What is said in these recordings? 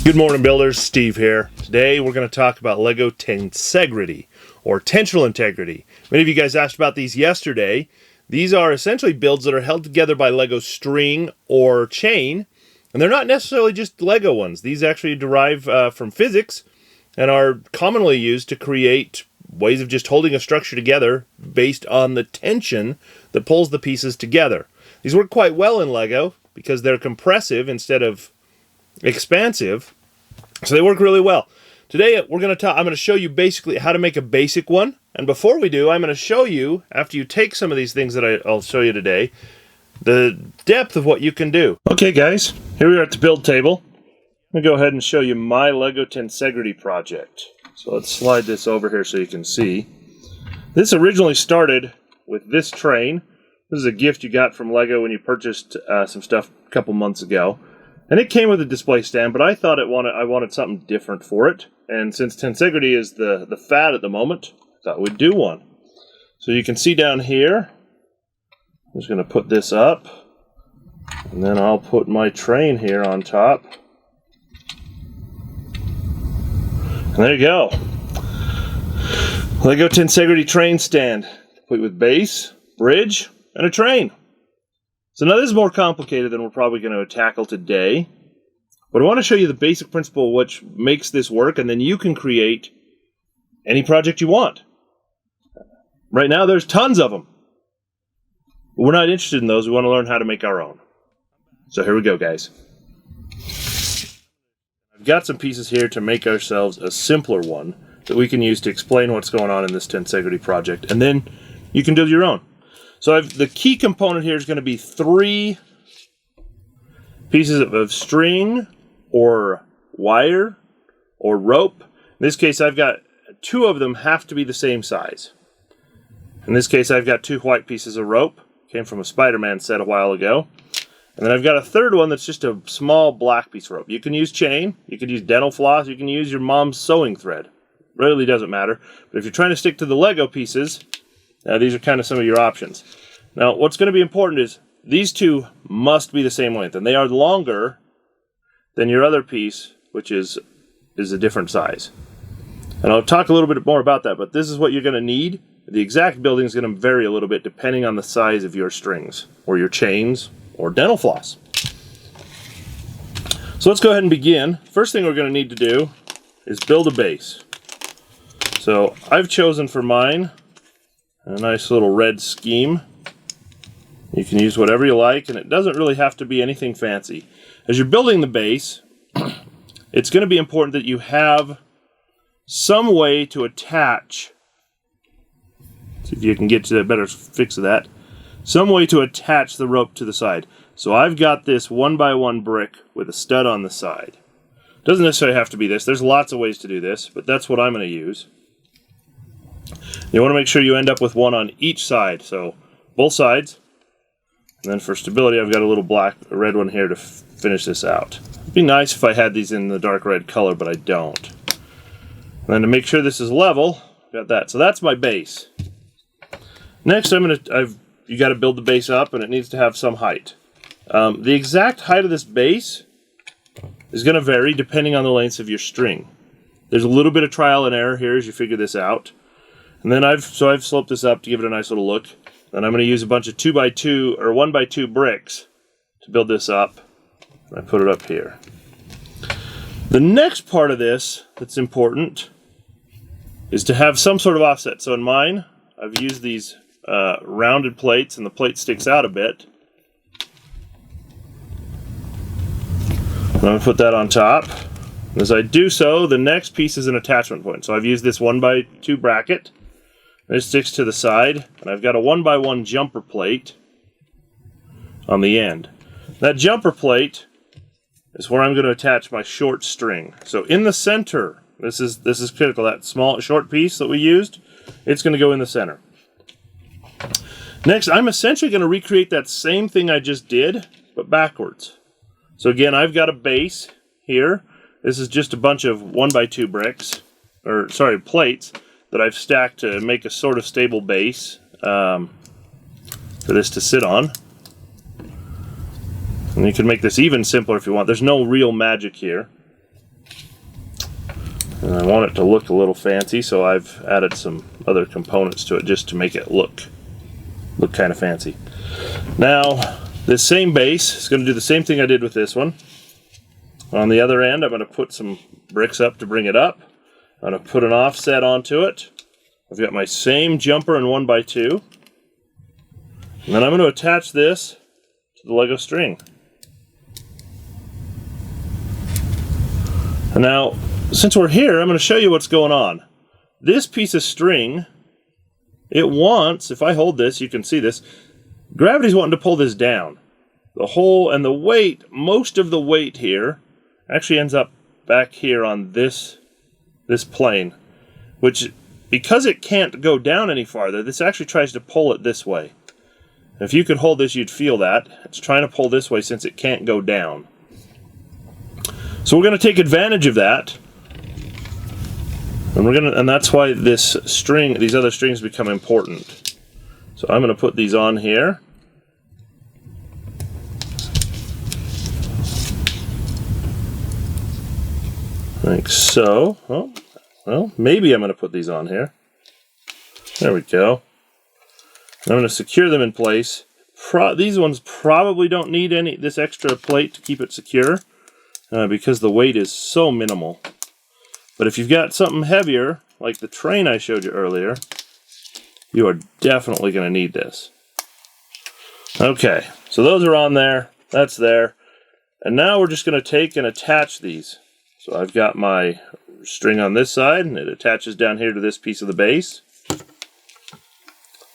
Good morning, builders. Steve here. Today we're going to talk about Lego Tensegrity, or Tensional Integrity. Many of you guys asked about these yesterday. These are essentially builds that are held together by Lego string or chain, and they're not necessarily just Lego ones. These actually derive from physics and are commonly used to create ways of just holding a structure together based on the tension that pulls the pieces together. These work quite well in Lego because they're compressive instead of expansive, so they work really well. Today I'm going to show you basically how to make a basic one, and before we do, I'm going to show you, after you take some of these things that I'll show you today, the depth of what you can do. Okay guys, here we are at the build table. I'm going to go ahead and show you my Lego Tensegrity project. So let's slide this over here so you can see. This originally started with this train. This is a gift you got from Lego when you purchased some stuff a couple months ago. And it came with a display stand, but I thought I wanted something different for it. And since Tensegrity is the fad at the moment, I thought we'd do one. So you can see down here, I'm just going to put this up, and then I'll put my train here on top. And there you go. Lego Tensegrity train stand, complete with base, bridge, and a train. So now this is more complicated than we're probably going to tackle today, but I want to show you the basic principle which makes this work, and then you can create any project you want. Right now there's tons of them, but we're not interested in those. We want to learn how to make our own. So here we go, guys. I've got some pieces here to make ourselves a simpler one that we can use to explain what's going on in this Tensegrity project, and then you can build your own. So the key component here is going to be 3 pieces of string or wire or rope. In this case, I've got 2 of them have to be the same size. In this case, I've got 2 white pieces of rope. Came from a Spider-Man set a while ago. And then I've got a third one that's just a small black piece of rope. You can use chain, you can use dental floss, you can use your mom's sewing thread. Really doesn't matter. But if you're trying to stick to the Lego pieces, these are kind of some of your options. Now, what's going to be important is these 2 must be the same length, and they are longer than your other piece, which is a different size. And I'll talk a little bit more about that, but this is what you're going to need. The exact building is going to vary a little bit depending on the size of your strings, or your chains, or dental floss. So let's go ahead and begin. First thing we're going to need to do is build a base. So I've chosen for mine a nice little red scheme. You can use whatever you like, and it doesn't really have to be anything fancy. As you're building the base, it's going to be important that you have some way to attach, see if you can get to a better fix of that, some way to attach the rope to the side. So I've got this 1x1 brick with a stud on the side. Doesn't necessarily have to be this. There's lots of ways to do this, but that's what I'm going to use. You want to make sure you end up with one on each side, so both sides. And then for stability, I've got a little red one here to finish this out. It'd be nice if I had these in the dark red color, but I don't. And then to make sure this is level, got that. So that's my base. Next, you got to build the base up, and it needs to have some height. The exact height of this base is going to vary depending on the lengths of your string. There's a little bit of trial and error here as you figure this out. And then I've sloped this up to give it a nice little look. Then I'm going to use a bunch of 2x2 or 1x2 bricks to build this up. And I put it up here. The next part of this that's important is to have some sort of offset. So in mine, I've used these rounded plates, and the plate sticks out a bit. I'm going to put that on top. And as I do so, the next piece is an attachment point. So I've used this 1x2 bracket. It sticks to the side, and I've got a 1x1 jumper plate on the end. That jumper plate is where I'm going to attach my short string. So in the center, this is critical. That small short piece that we used, it's going to go in the center. Next, I'm essentially going to recreate that same thing I just did, but backwards. So again, I've got a base here. This is just a bunch of 1x2 plates that I've stacked to make a sort of stable base for this to sit on. And you can make this even simpler if you want. There's no real magic here. And I want it to look a little fancy, so I've added some other components to it just to make it look kind of fancy. Now, this same base is going to do the same thing I did with this one. On the other end, I'm going to put some bricks up to bring it up. I'm going to put an offset onto it. I've got my same jumper in 1x2. And then I'm going to attach this to the Lego string. And now, since we're here, I'm going to show you what's going on. This piece of string, it wants, if I hold this, you can see this, gravity's wanting to pull this down. The whole, and the weight, most of the weight here, actually ends up back here on this plane, which, because it can't go down any farther, this actually tries to pull it this way. If you could hold this, you'd feel that. It's trying to pull this way since it can't go down. So we're going to take advantage of that. And that's why this string, these other strings become important. So I'm going to put these on here. Like so. Oh, well, maybe I'm going to put these on here. There we go. I'm going to secure them in place. These ones probably don't need this extra plate to keep it secure because the weight is so minimal. But if you've got something heavier, like the train I showed you earlier, you are definitely going to need this. Okay, so those are on there. That's there. And now we're just going to take and attach these. So I've got my string on this side, and it attaches down here to this piece of the base.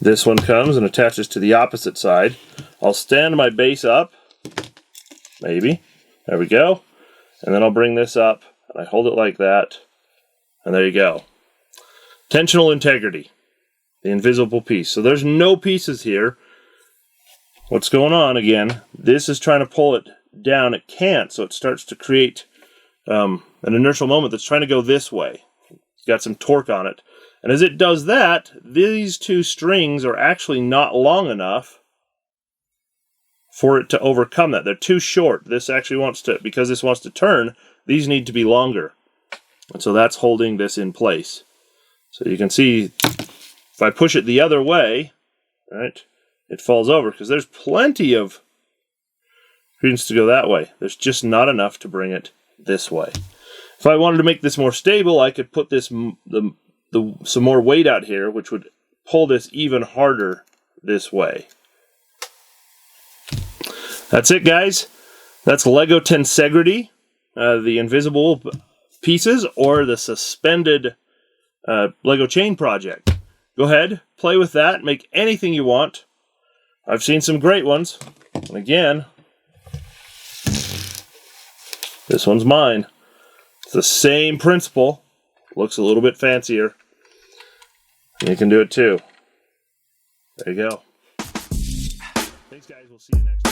This one comes and attaches to the opposite side. I'll stand my base up, maybe. There we go. And then I'll bring this up, and I hold it like that. And there you go. Tensional integrity, the invisible piece. So there's no pieces here. What's going on again? This is trying to pull it down. It can't, so it starts to create an inertial moment that's trying to go this way. It's got some torque on it. And as it does that, these two strings are actually not long enough for it to overcome that. They're too short. This actually wants to, because this wants to turn, these need to be longer. And so that's holding this in place. So you can see, if I push it the other way, right, it falls over, because there's plenty of credence to go that way. There's just not enough to bring it this way. If I wanted to make this more stable, I could put this some more weight out here, which would pull this even harder this way. That's it, guys. That's Lego Tensegrity, the invisible pieces, or the suspended Lego chain project. Go ahead, play with that, make anything you want. I've seen some great ones. And again, this one's mine. It's the same principle. Looks a little bit fancier. And you can do it too. There you go. Thanks, guys. We'll see you next time.